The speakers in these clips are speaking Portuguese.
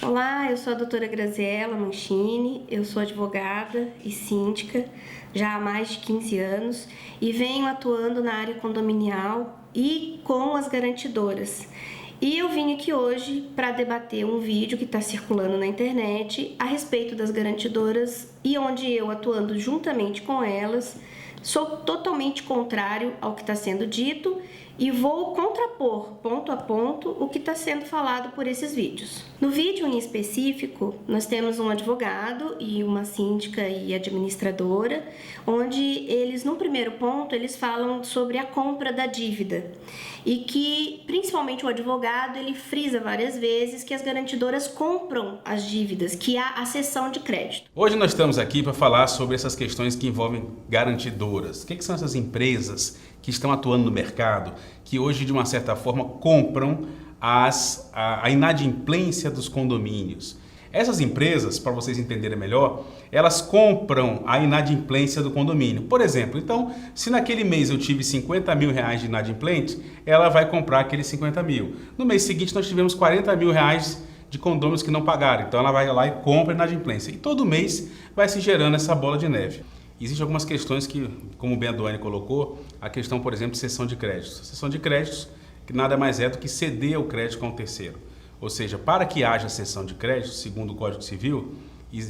Olá, eu sou a doutora Graziela Mancini, eu sou advogada e síndica já há mais de 15 anos e venho atuando na área condominial e com as garantidoras. E eu vim aqui hoje para debater um vídeo que está circulando na internet a respeito das garantidoras e onde eu, atuando juntamente com elas, sou totalmente contrário ao que está sendo dito e vou contrapor ponto a ponto o que está sendo falado por esses vídeos. No vídeo em específico, nós temos um advogado e uma síndica e administradora, onde eles, no primeiro ponto, eles falam sobre a compra da dívida e que, principalmente o advogado, ele frisa várias vezes que as garantidoras compram as dívidas, que há a cessão de crédito. Hoje nós estamos aqui para falar sobre essas questões que envolvem garantidoras. O que são essas empresas que estão atuando no mercado, que hoje, de uma certa forma, compram a inadimplência dos condomínios? Essas empresas, para vocês entenderem melhor, elas compram a inadimplência do condomínio. Por exemplo, então, se naquele mês eu tive 50 mil reais de inadimplente, ela vai comprar aqueles 50 mil. No mês seguinte, nós tivemos 40 mil reais de condôminos que não pagaram. Então, ela vai lá e compra a inadimplência. E todo mês vai se gerando essa bola de neve. Existem algumas questões que, como bem a Doane colocou, a questão, por exemplo, de cessão de créditos. Cessão de créditos, que nada mais é do que ceder o crédito a um terceiro. Ou seja, para que haja cessão de crédito, segundo o Código Civil,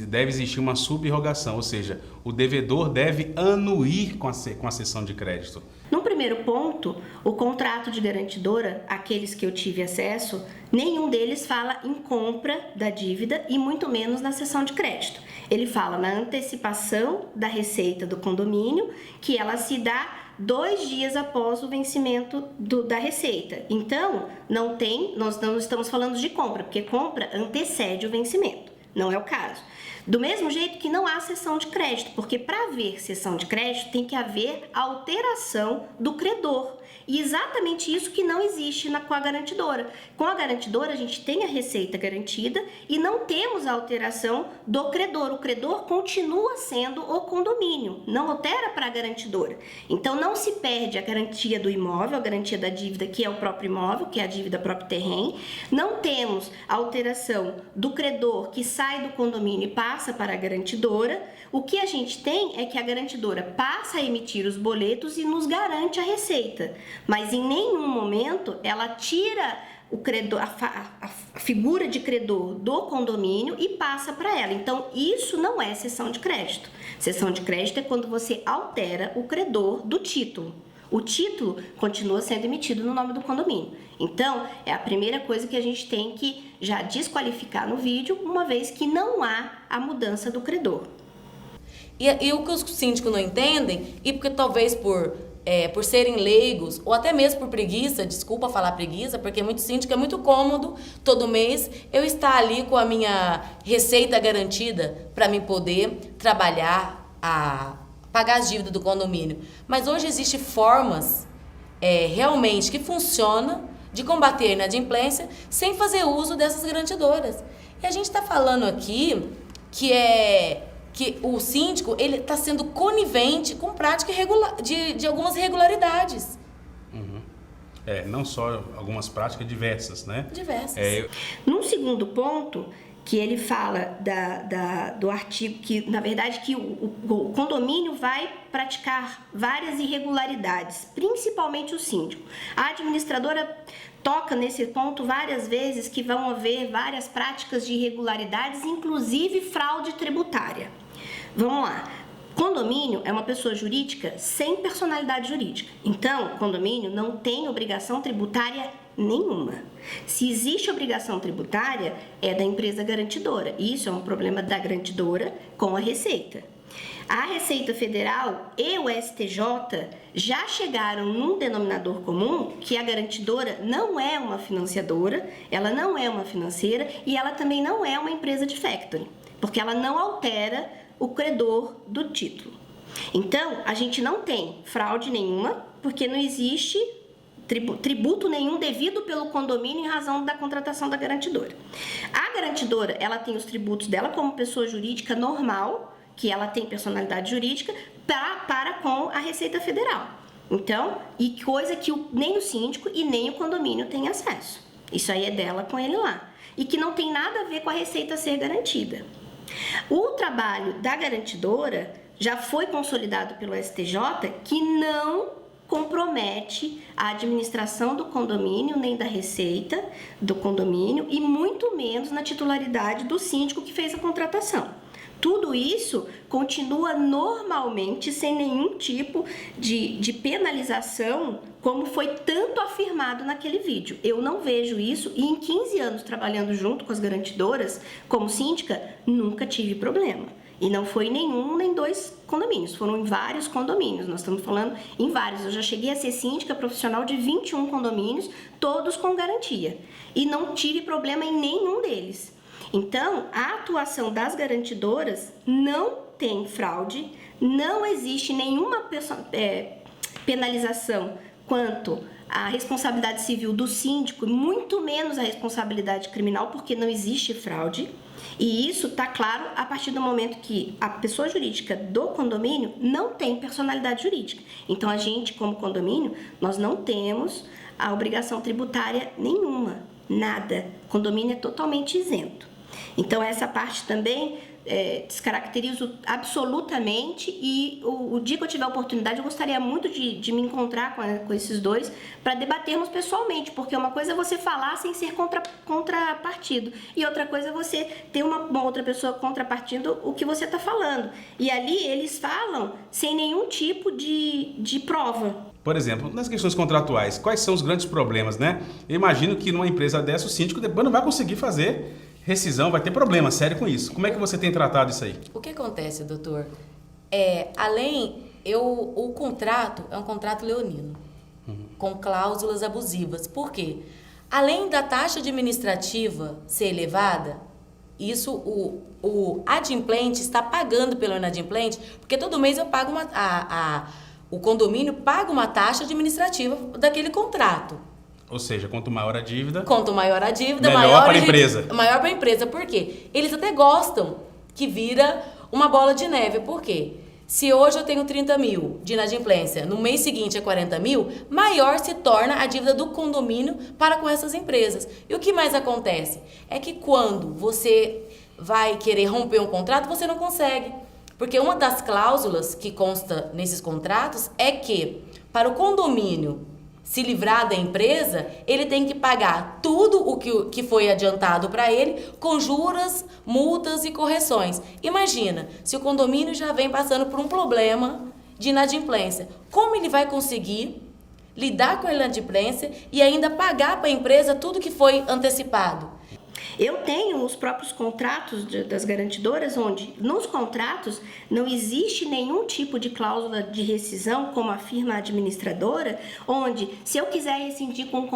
deve existir uma subrrogação, ou seja, o devedor deve anuir com a cessão de crédito. No primeiro ponto, o contrato de garantidora, aqueles que eu tive acesso, nenhum deles fala em compra da dívida e muito menos na cessão de crédito. Ele fala na antecipação da receita do condomínio, que ela se dá 2 dias após o vencimento da receita. Então, nós não estamos falando de compra, porque compra antecede o vencimento. Não é o caso. Do mesmo jeito que não há cessão de crédito, porque para haver cessão de crédito tem que haver alteração do credor. E exatamente isso que não existe com a garantidora. Com a garantidora a gente tem a receita garantida e não temos a alteração do credor. O credor continua sendo o condomínio, não altera para a garantidora. Então não se perde a garantia do imóvel, a garantia da dívida, que é o próprio imóvel, que é a dívida próprio terreno. Não temos a alteração do credor que sai do condomínio e passa para a garantidora. O que a gente tem é que a garantidora passa a emitir os boletos e nos garante a receita, mas em nenhum momento ela tira o credor, a figura de credor do condomínio e passa para ela. Então isso não é cessão de crédito. Cessão de crédito é quando você altera o credor do título. O título continua sendo emitido no nome do condomínio. Então, é a primeira coisa que a gente tem que já desqualificar no vídeo, uma vez que não há a mudança do credor. E o que os síndicos não entendem, e porque talvez por serem leigos, ou até mesmo por preguiça, desculpa falar preguiça, porque muito síndico é muito cômodo, todo mês, eu estar ali com a minha receita garantida para mim poder trabalhar pagar as dívidas do condomínio. Mas hoje existem formas realmente que funcionam de combater a inadimplência sem fazer uso dessas garantidoras. E a gente está falando aqui que o síndico ele está sendo conivente com prática de algumas irregularidades. Uhum. Não só algumas práticas, diversas, né? Diversas. Num segundo ponto, que ele fala do artigo que, na verdade, que o condomínio vai praticar várias irregularidades, principalmente o síndico. A administradora toca nesse ponto várias vezes que vão haver várias práticas de irregularidades, inclusive fraude tributária. Vamos lá. Condomínio é uma pessoa jurídica sem personalidade jurídica. Então, o condomínio não tem obrigação tributária nenhuma. Se existe obrigação tributária, é da empresa garantidora. Isso é um problema da garantidora com a Receita. A Receita Federal e o STJ já chegaram num denominador comum que a garantidora não é uma financiadora, ela não é uma financeira e ela também não é uma empresa de factoring, porque ela não altera o credor do título. Então, a gente não tem fraude nenhuma, porque não existe tributo nenhum devido pelo condomínio em razão da contratação da garantidora. A garantidora, ela tem os tributos dela como pessoa jurídica normal, que ela tem personalidade jurídica, para com a Receita Federal. Então, e coisa que nem o síndico e nem o condomínio tem acesso. Isso aí é dela com ele lá. e que não tem nada a ver com a receita a ser garantida. O trabalho da garantidora já foi consolidado pelo STJ que não compromete a administração do condomínio, nem da receita do condomínio e muito menos na titularidade do síndico que fez a contratação. Tudo isso continua normalmente sem nenhum tipo de penalização, como foi tanto afirmado naquele vídeo. Eu não vejo isso e em 15 anos trabalhando junto com as garantidoras, como síndica, nunca tive problema. E não foi nenhum nem dois condomínios, foram em vários condomínios, nós estamos falando em vários. Eu já cheguei a ser síndica profissional de 21 condomínios, todos com garantia. E não tive problema em nenhum deles. Então, a atuação das garantidoras não tem fraude, não existe nenhuma penalização quanto à responsabilidade civil do síndico, muito menos a responsabilidade criminal, porque não existe fraude. E isso está claro a partir do momento que a pessoa jurídica do condomínio não tem personalidade jurídica. Então, a gente, como condomínio, nós não temos a obrigação tributária nenhuma, nada. O condomínio é totalmente isento. Então, essa parte também descaracterizo absolutamente e o dia que eu tiver a oportunidade, eu gostaria muito de me encontrar com esses dois para debatermos pessoalmente, porque uma coisa é você falar sem ser contrapartido e outra coisa é você ter uma outra pessoa contrapartindo o que você está falando. E ali eles falam sem nenhum tipo de prova. Por exemplo, nas questões contratuais, quais são os grandes problemas, né? Eu imagino que numa empresa dessa o síndico depois não vai conseguir fazer rescisão, vai ter problema sério com isso. Como é que você tem tratado isso aí? O que acontece, doutor? O contrato é um contrato leonino, com cláusulas abusivas. Por quê? Além da taxa administrativa ser elevada, isso o adimplente está pagando pelo inadimplente, porque todo mês eu pago o condomínio paga uma taxa administrativa daquele contrato. Ou seja, quanto maior a dívida... maior para a empresa. Maior para a empresa. Por quê? Eles até gostam que vira uma bola de neve. Por quê? Se hoje eu tenho 30 mil de inadimplência, no mês seguinte é 40 mil, maior se torna a dívida do condomínio para com essas empresas. E o que mais acontece? É que quando você vai querer romper um contrato, você não consegue. Porque uma das cláusulas que consta nesses contratos é que, para o condomínio se livrar da empresa, ele tem que pagar tudo o que foi adiantado para ele, com juros, multas e correções. Imagina, se o condomínio já vem passando por um problema de inadimplência, como ele vai conseguir lidar com a inadimplência e ainda pagar para a empresa tudo que foi antecipado? Eu tenho os próprios contratos das garantidoras, onde nos contratos não existe nenhum tipo de cláusula de rescisão, como afirma a administradora, onde se eu quiser rescindir com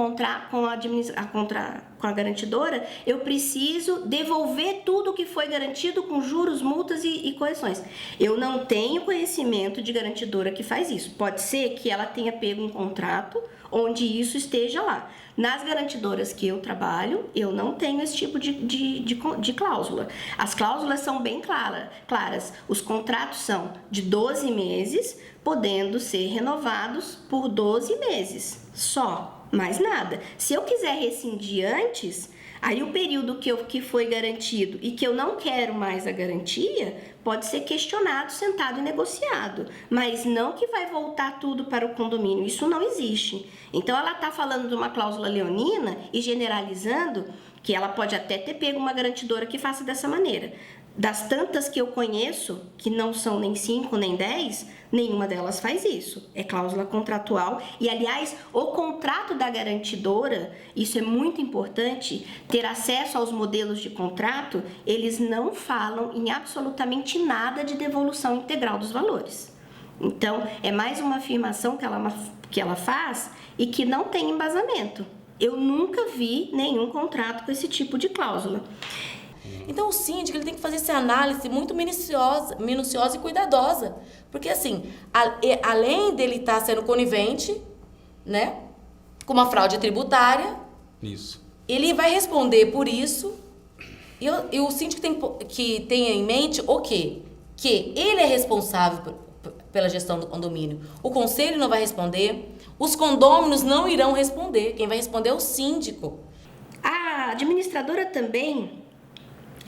a garantidora, eu preciso devolver tudo que foi garantido com juros, multas e correções. Eu não tenho conhecimento de garantidora que faz isso. Pode ser que ela tenha pego um contrato onde isso esteja lá. Nas garantidoras que eu trabalho, eu não tenho esse tipo de cláusula. As cláusulas são bem claras. Os contratos são de 12 meses, podendo ser renovados por 12 meses. Só, mais nada. Se eu quiser rescindir antes, aí o período que foi garantido e que eu não quero mais a garantia, pode ser questionado, sentado e negociado, mas não que vai voltar tudo para o condomínio, isso não existe. Então ela está falando de uma cláusula leonina e generalizando que ela pode até ter pego uma garantidora que faça dessa maneira. Das tantas que eu conheço, que não são nem 5 nem 10, nenhuma delas faz isso. É cláusula contratual. E, aliás, o contrato da garantidora, isso é muito importante, ter acesso aos modelos de contrato, eles não falam em absolutamente nada de devolução integral dos valores. Então, é mais uma afirmação que ela faz e que não tem embasamento. Eu nunca vi nenhum contrato com esse tipo de cláusula. Então, o síndico ele tem que fazer essa análise muito minuciosa e cuidadosa. Porque, assim, além dele estar sendo conivente, né, com uma fraude tributária, isso, ele vai responder por isso. E o síndico tem que ter em mente o quê? Que ele é responsável pela gestão do condomínio. O conselho não vai responder, os condôminos não irão responder. Quem vai responder é o síndico. A administradora também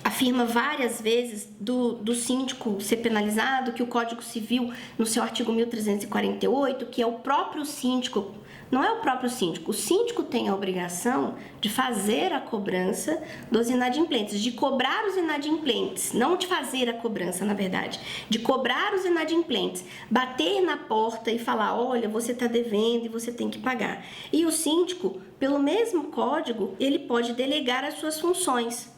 afirma várias vezes do síndico ser penalizado, que o Código Civil, no seu artigo 1348, que é o próprio síndico, não é o próprio síndico, o síndico tem a obrigação de fazer a cobrança dos inadimplentes, de cobrar os inadimplentes, não de fazer a cobrança, na verdade, de cobrar os inadimplentes, bater na porta e falar, olha, você está devendo e você tem que pagar. E o síndico, pelo mesmo código, ele pode delegar as suas funções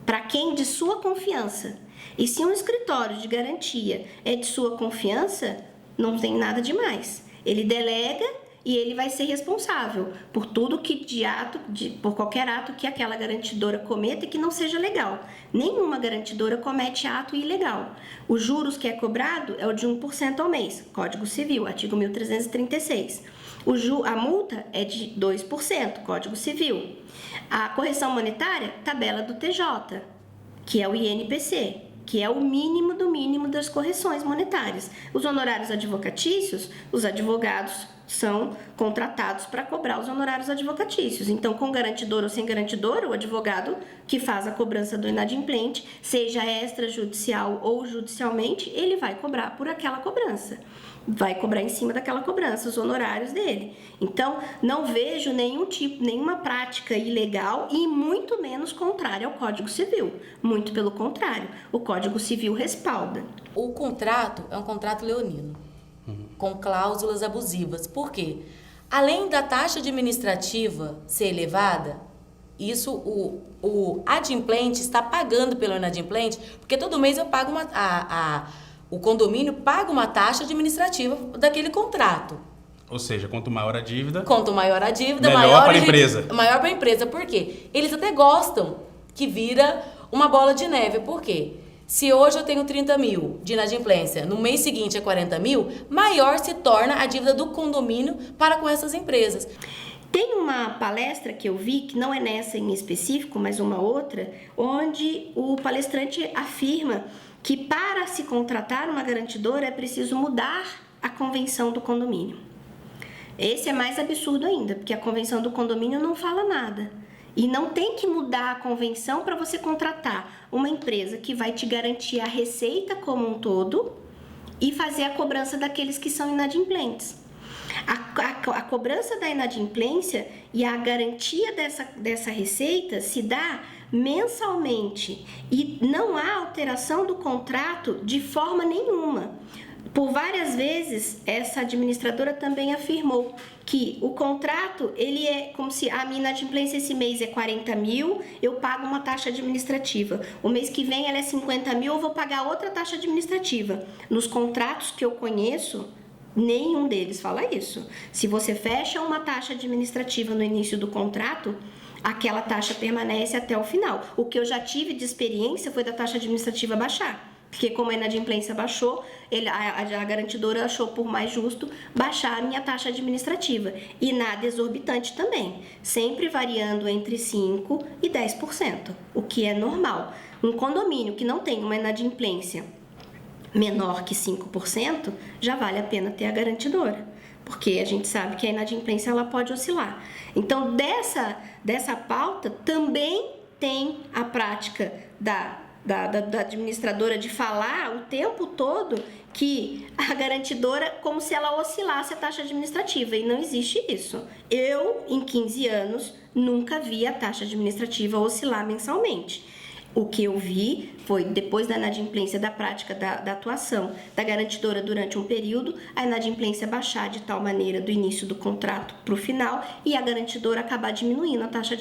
para quem de sua confiança. E se um escritório de garantia é de sua confiança, não tem nada demais. Ele delega e ele vai ser responsável por tudo que por qualquer ato que aquela garantidora cometa e que não seja legal. Nenhuma garantidora comete ato ilegal. Os juros que é cobrado é o de 1% ao mês, Código Civil, artigo 1336. A multa é de 2%, Código Civil. A correção monetária, tabela do TJ, que é o INPC, que é o mínimo do mínimo das correções monetárias. Os honorários advocatícios, os advogados são contratados para cobrar os honorários advocatícios. Então, com garantidor ou sem garantidor, o advogado que faz a cobrança do inadimplente, seja extrajudicial ou judicialmente, ele vai cobrar por aquela cobrança. Vai cobrar em cima daquela cobrança os honorários dele. Então, não vejo nenhuma prática ilegal e muito menos contrária ao Código Civil. Muito pelo contrário, o Código Civil respalda. O contrato é um contrato leonino, com cláusulas abusivas. Por quê? Além da taxa administrativa ser elevada, isso o adimplente está pagando pelo inadimplente, porque todo mês eu pago o condomínio paga uma taxa administrativa daquele contrato. Ou seja, quanto maior a dívida... Quanto maior a dívida, maior para a empresa. Maior para a empresa. Por quê? Eles até gostam que vira uma bola de neve. Por quê? Se hoje eu tenho 30 mil de inadimplência, no mês seguinte é 40 mil, maior se torna a dívida do condomínio para com essas empresas. Tem uma palestra que eu vi, que não é nessa em específico, mas uma outra, onde o palestrante afirma que para se contratar uma garantidora é preciso mudar a convenção do condomínio. Esse é mais absurdo ainda, porque a convenção do condomínio não fala nada. E não tem que mudar a convenção para você contratar uma empresa que vai te garantir a receita como um todo e fazer a cobrança daqueles que são inadimplentes. A cobrança da inadimplência e a garantia dessa receita se dá mensalmente e não há alteração do contrato de forma nenhuma. Por várias vezes, essa administradora também afirmou que o contrato, ele é como se a minha inadimplência esse mês é 40 mil, eu pago uma taxa administrativa. O mês que vem ela é 50 mil, eu vou pagar outra taxa administrativa. Nos contratos que eu conheço, nenhum deles fala isso. Se você fecha uma taxa administrativa no início do contrato, aquela taxa permanece até o final. O que eu já tive de experiência foi da taxa administrativa baixar. Porque como a inadimplência baixou, a garantidora achou por mais justo baixar a minha taxa administrativa. E nada exorbitante também, sempre variando entre 5% e 10%, o que é normal. Um condomínio que não tem uma inadimplência menor que 5%, já vale a pena ter a garantidora, porque a gente sabe que a inadimplência ela pode oscilar. Então, dessa pauta também tem a prática da administradora de falar o tempo todo que a garantidora, como se ela oscilasse a taxa administrativa, e não existe isso. Eu, em 15 anos, nunca vi a taxa administrativa oscilar mensalmente. O que eu vi foi, depois da inadimplência da prática da atuação da garantidora durante um período, a inadimplência baixar de tal maneira do início do contrato para o final e a garantidora acabar diminuindo a taxa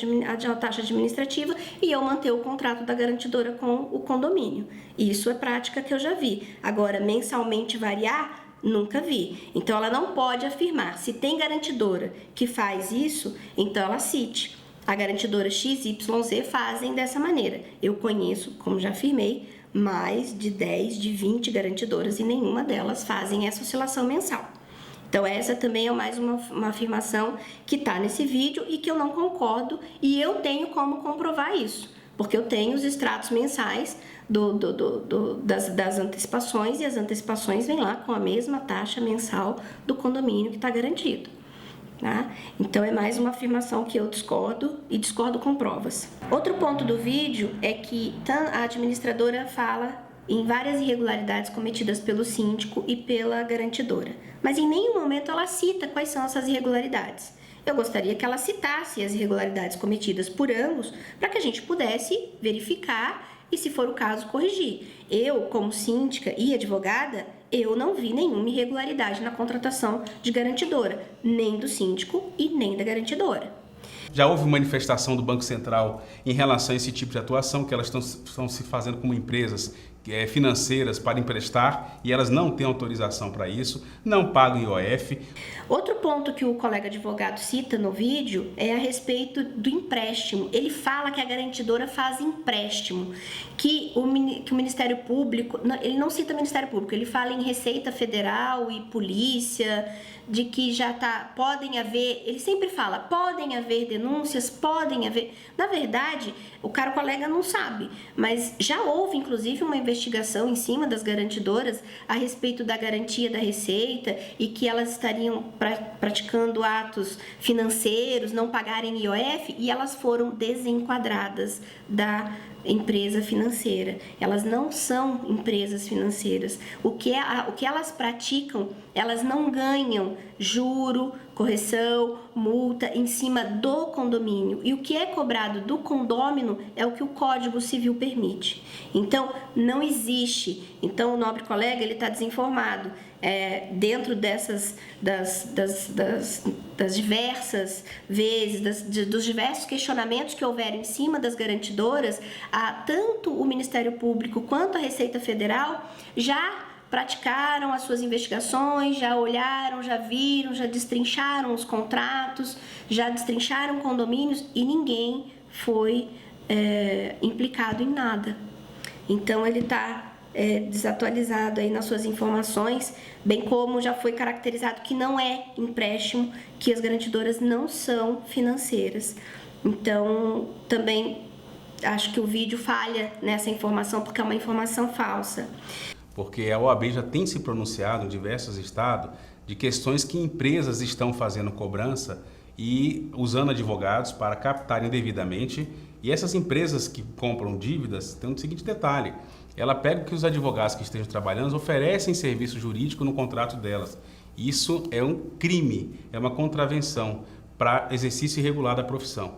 administrativa e eu manter o contrato da garantidora com o condomínio. Isso é prática que eu já vi. Agora, mensalmente variar, nunca vi. Então, ela não pode afirmar. Se tem garantidora que faz isso, então ela cite. A garantidora XYZ fazem dessa maneira. Eu conheço, como já afirmei, mais de 10, de 20 garantidoras e nenhuma delas fazem essa oscilação mensal. Então, essa também é mais uma afirmação que está nesse vídeo e que eu não concordo e eu tenho como comprovar isso, porque eu tenho os extratos mensais das antecipações e as antecipações vêm lá com a mesma taxa mensal do condomínio que está garantido. Tá? Então é mais uma afirmação que eu discordo e discordo com provas. Outro ponto do vídeo é que a administradora fala em várias irregularidades cometidas pelo síndico e pela garantidora, mas em nenhum momento ela cita quais são essas irregularidades. Eu gostaria que ela citasse as irregularidades cometidas por ambos para que a gente pudesse verificar e, se for o caso, corrigir. Eu, como síndica e advogada, eu não vi nenhuma irregularidade na contratação de garantidora, nem do síndico e nem da garantidora. Já houve manifestação do Banco Central em relação a esse tipo de atuação, que elas estão se fazendo como empresas financeiras para emprestar e elas não têm autorização para isso, não pagam IOF. Outro ponto que o colega advogado cita no vídeo é a respeito do empréstimo. Ele fala que a garantidora faz empréstimo, que o Ministério Público, ele não cita o Ministério Público, ele fala em Receita Federal e Polícia, de que podem haver, ele sempre fala, podem haver denúncias, podem haver. Na verdade, o colega não sabe, mas já houve inclusive uma investigação em cima das garantidoras a respeito da garantia da Receita e que elas estariam praticando atos financeiros, não pagarem IOF, e elas foram desenquadradas da empresa financeira. Elas não são empresas financeiras. O que elas praticam, elas não ganham juro, correção, multa em cima do condomínio. E o que é cobrado do condômino é o que o Código Civil permite. Então, não existe. Então, o nobre colega, ele está desinformado. Dentro das diversas vezes, dos diversos questionamentos que houveram em cima das garantidoras, tanto o Ministério Público quanto a Receita Federal já praticaram as suas investigações, já olharam, já viram, já destrincharam os contratos, já destrincharam condomínios e ninguém foi implicado em nada. Então, ele está desatualizado aí nas suas informações, bem como já foi caracterizado que não é empréstimo, que as garantidoras não são financeiras. Então, também acho que o vídeo falha nessa informação, porque é uma informação falsa. Porque a OAB já tem se pronunciado em diversos estados de questões que empresas estão fazendo cobrança e usando advogados para captarem devidamente. E essas empresas que compram dívidas têm o seguinte detalhe: ela pega que os advogados que estejam trabalhando oferecem serviço jurídico no contrato delas. Isso é um crime, é uma contravenção para exercício irregular da profissão.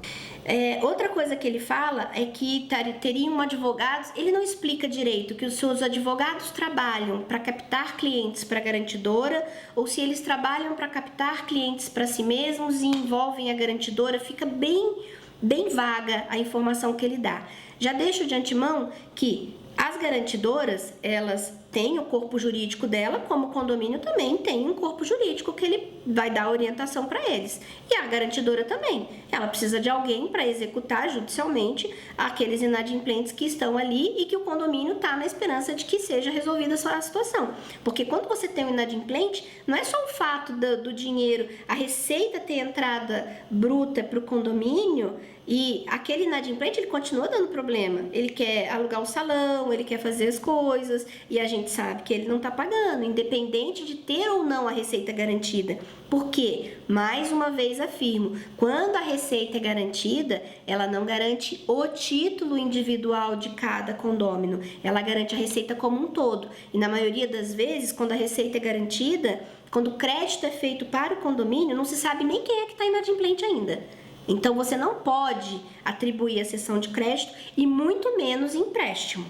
Outra coisa que ele fala é que teriam advogados, ele não explica direito que os seus advogados trabalham para captar clientes para a garantidora ou se eles trabalham para captar clientes para si mesmos e envolvem a garantidora. Fica bem vaga a informação que ele dá. Já deixo de antemão que as garantidoras, elas têm o corpo jurídico dela, como o condomínio também tem um corpo jurídico que ele vai dar orientação para eles. E a garantidora também. Ela precisa de alguém para executar judicialmente aqueles inadimplentes que estão ali e que o condomínio está na esperança de que seja resolvida a situação. Porque quando você tem um inadimplente, não é só o fato do dinheiro, a receita ter entrada bruta para o condomínio e aquele inadimplente, ele continua dando problema. Ele quer alugar o salão, ele quer fazer as coisas e a gente sabe que ele não está pagando, independente de ter ou não a receita garantida. Porque, mais uma vez afirmo, quando a receita é garantida, ela não garante o título individual de cada condômino, ela garante a receita como um todo. E na maioria das vezes, quando a receita é garantida, quando o crédito é feito para o condomínio, não se sabe nem quem é que está inadimplente ainda. Então, você não pode atribuir a cessão de crédito e muito menos empréstimo.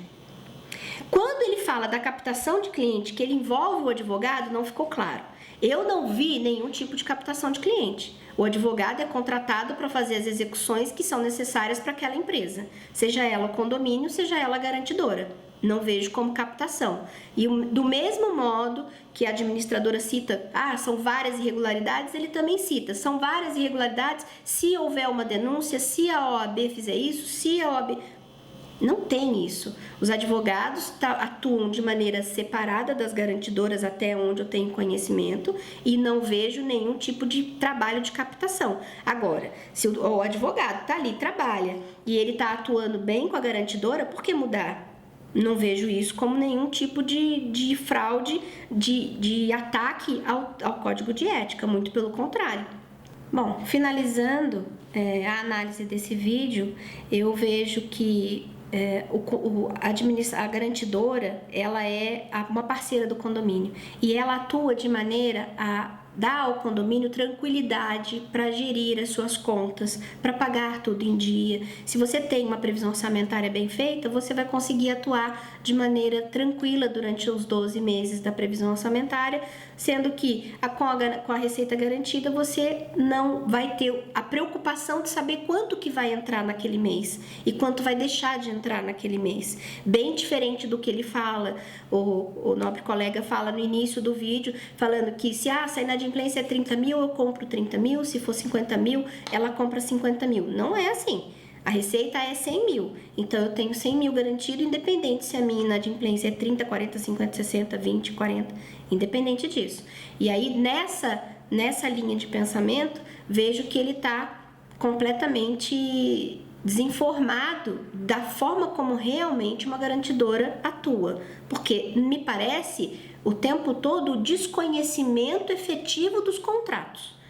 Quando ele fala da captação de cliente, que ele envolve o advogado, não ficou claro. Eu não vi nenhum tipo de captação de cliente. O advogado é contratado para fazer as execuções que são necessárias para aquela empresa, seja ela o condomínio, seja ela a garantidora. Não vejo como captação. E do mesmo modo que a administradora cita, são várias irregularidades, ele também cita, são várias irregularidades se houver uma denúncia, se a OAB fizer isso, se a OAB... Não tem isso. Os advogados atuam de maneira separada das garantidoras até onde eu tenho conhecimento e não vejo nenhum tipo de trabalho de captação. Agora, se o advogado está ali, trabalha e ele está atuando bem com a garantidora, por que mudar? Não vejo isso como nenhum tipo de fraude, de ataque ao Código de Ética, muito pelo contrário. Bom, finalizando a análise desse vídeo, eu vejo que a garantidora, ela é uma parceira do condomínio e ela atua de maneira a dar ao condomínio tranquilidade para gerir as suas contas, para pagar tudo em dia. Se você tem uma previsão orçamentária bem feita, você vai conseguir atuar de maneira tranquila durante os 12 meses da previsão orçamentária, sendo que com a receita garantida você não vai ter a preocupação de saber quanto que vai entrar naquele mês e quanto vai deixar de entrar naquele mês. Bem diferente do que ele fala, o nobre colega fala no início do vídeo, falando que se a inadimplência é 30 mil, eu compro 30 mil, se for 50 mil, ela compra 50 mil. Não é assim. A receita é 100 mil, então eu tenho 100 mil garantido, independente se a minha inadimplência é 30, 40, 50, 60, 20, 40, independente disso. E aí, nessa linha de pensamento, vejo que ele está completamente desinformado da forma como realmente uma garantidora atua, porque me parece o tempo todo o desconhecimento efetivo dos contratos.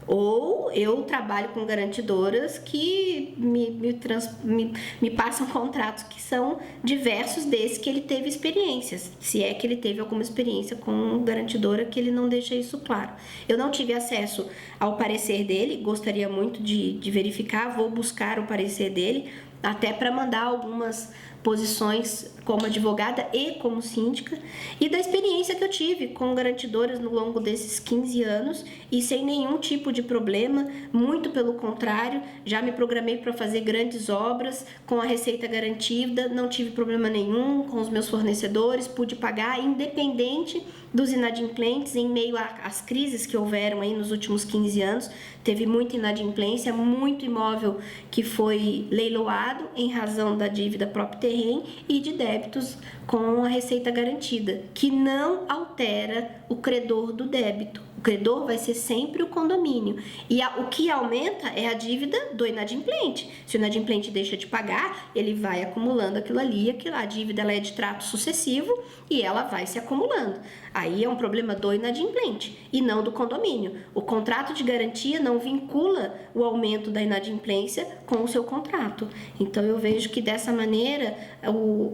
Ou eu trabalho com garantidoras que me passam contratos que são diversos desses que ele teve experiências, se é que ele teve alguma experiência com garantidora, que ele não deixa isso claro. Eu não tive acesso ao parecer dele, gostaria muito de verificar, vou buscar o parecer dele, até para mandar algumas posições como advogada e como síndica, e da experiência que eu tive com garantidoras no longo desses 15 anos e sem nenhum tipo de problema, muito pelo contrário, já me programei para fazer grandes obras com a receita garantida, não tive problema nenhum com os meus fornecedores, pude pagar independente dos inadimplentes em meio às crises que houveram aí nos últimos 15 anos, teve muita inadimplência, muito imóvel que foi leiloado em razão da dívida própria terreno e de débitos com a receita garantida, que não altera o credor do débito. O credor vai ser sempre o condomínio. E o que aumenta é a dívida do inadimplente. Se o inadimplente deixa de pagar, ele vai acumulando aquilo ali, a dívida ela é de trato sucessivo e ela vai se acumulando. Aí é um problema do inadimplente e não do condomínio. O contrato de garantia não vincula o aumento da inadimplência com o seu contrato. Então eu vejo que dessa maneira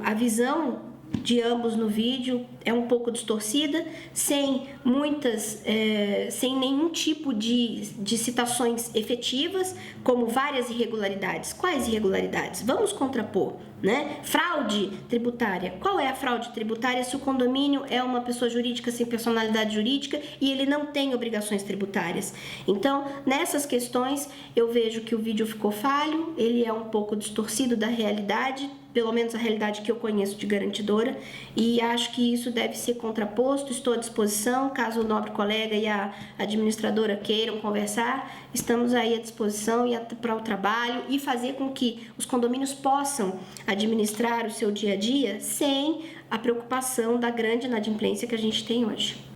a visão de ambos no vídeo é um pouco distorcida, sem nenhum tipo de citações efetivas, como várias irregularidades. Quais irregularidades? Vamos contrapor, né? Fraude tributária. Qual é a fraude tributária se o condomínio é uma pessoa jurídica sem personalidade jurídica e ele não tem obrigações tributárias? Então, nessas questões, eu vejo que o vídeo ficou falho, ele é um pouco distorcido da realidade, pelo menos a realidade que eu conheço de garantidora, e acho que isso deve ser contraposto. Estou à disposição, caso o nobre colega e a administradora queiram conversar, estamos aí à disposição para o trabalho e fazer com que os condomínios possam administrar o seu dia a dia sem a preocupação da grande inadimplência que a gente tem hoje.